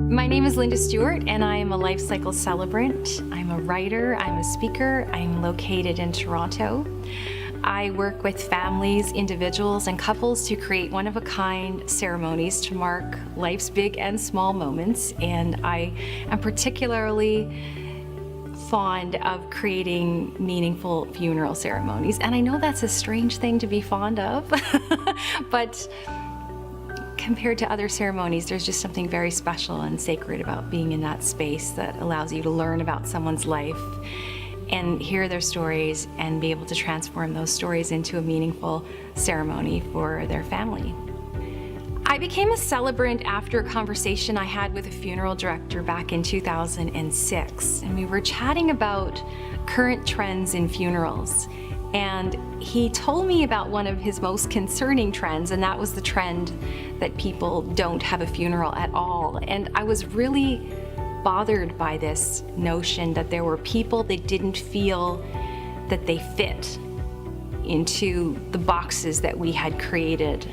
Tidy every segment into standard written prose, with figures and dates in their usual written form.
My name is Linda Stuart, and I am a Life-Cycle Celebrant. I'm a writer, I'm a speaker, I'm located in Toronto. I work with families, individuals, and couples to create one-of-a-kind ceremonies to mark life's big and small moments, and I am particularly fond of creating meaningful funeral ceremonies. And I know that's a strange thing to be fond of, but compared to other ceremonies, there's just something very special and sacred about being in that space that allows you to learn about someone's life and hear their stories and be able to transform those stories into a meaningful ceremony for their family. I became a celebrant after a conversation I had with a funeral director back in 2006, and we were chatting about current trends in funerals. And he told me about one of his most concerning trends, and that was the trend that people don't have a funeral at all. And I was really bothered by this notion that there were people that didn't feel that they fit into the boxes that we had created.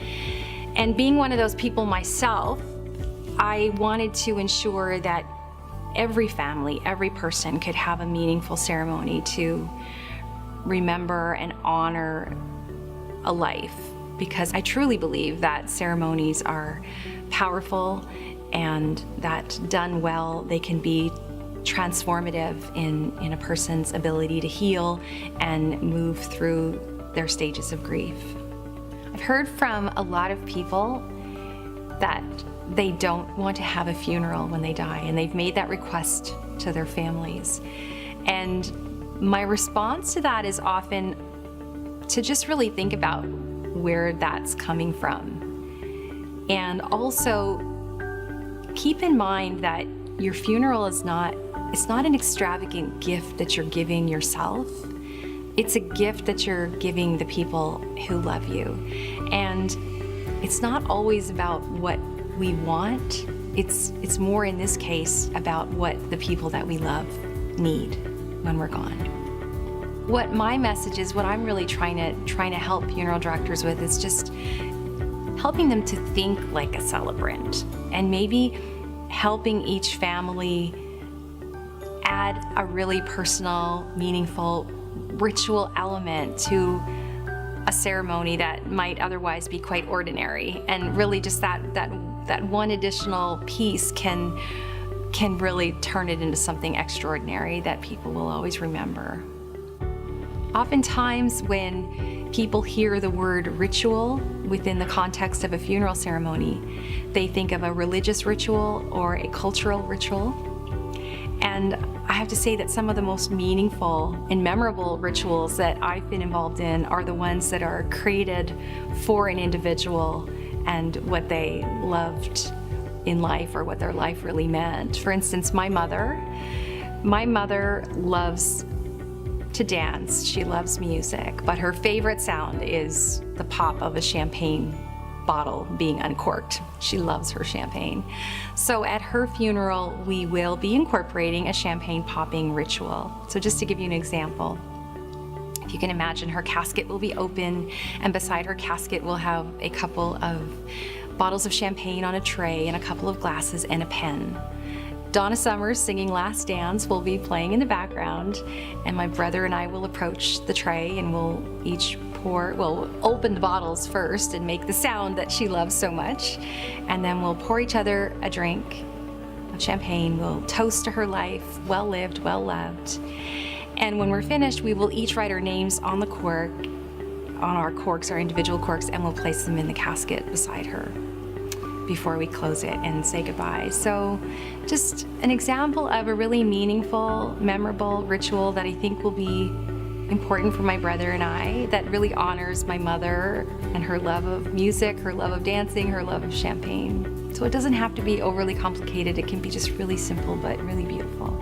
And being one of those people myself, I wanted to ensure that every family, every person could have a meaningful ceremony to remember and honor a life, because I truly believe that ceremonies are powerful and that done well, they can be transformative in a person's ability to heal and move through their stages of grief. I've heard from a lot of people that they don't want to have a funeral when they die, and they've made that request to their families. And my response to that is often to just really think about where that's coming from. And also keep in mind that your funeral is it's not an extravagant gift that you're giving yourself. It's a gift that you're giving the people who love you. And it's not always about what we want. It's more in this case about what the people that we love need when we're gone. What my message is, what I'm really trying to help funeral directors with, is just helping them to think like a celebrant, and maybe helping each family add a really personal, meaningful ritual element to a ceremony that might otherwise be quite ordinary. And really just that one additional piece can really turn it into something extraordinary that people will always remember. Oftentimes when people hear the word ritual within the context of a funeral ceremony, they think of a religious ritual or a cultural ritual. And I have to say that some of the most meaningful and memorable rituals that I've been involved in are the ones that are created for an individual and what they loved in life, or what their life really meant. For instance, my mother loves to dance. She loves music, but her favorite sound is the pop of a champagne bottle being uncorked. She loves her champagne. So at her funeral, we will be incorporating a champagne popping ritual. So just to give you an example, if you can imagine, her casket will be open, and beside her casket we'll have a couple of bottles of champagne on a tray and a couple of glasses and a pen. Donna Summer's singing Last Dance will be playing in the background, and my brother and I will approach the tray, and we'll open the bottles first and make the sound that she loves so much, and then we'll pour each other a drink of champagne. We'll toast to her life, well lived, well loved. And when we're finished, we will each write our names on the cork, on our corks, our individual corks, and we'll place them in the casket beside her before we close it and say goodbye. So just an example of a really meaningful, memorable ritual that I think will be important for my brother and I, that really honors my mother and her love of music, her love of dancing, her love of champagne. So it doesn't have to be overly complicated. It can be just really simple but really beautiful.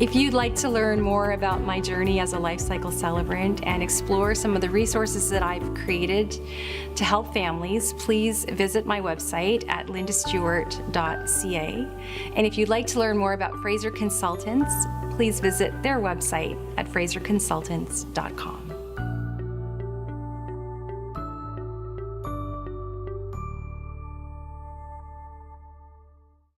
If you'd like to learn more about my journey as a Life-Cycle Celebrant and explore some of the resources that I've created to help families, please visit my website at lindastuart.ca. And if you'd like to learn more about Frazer Consultants, please visit their website at frazerconsultants.com.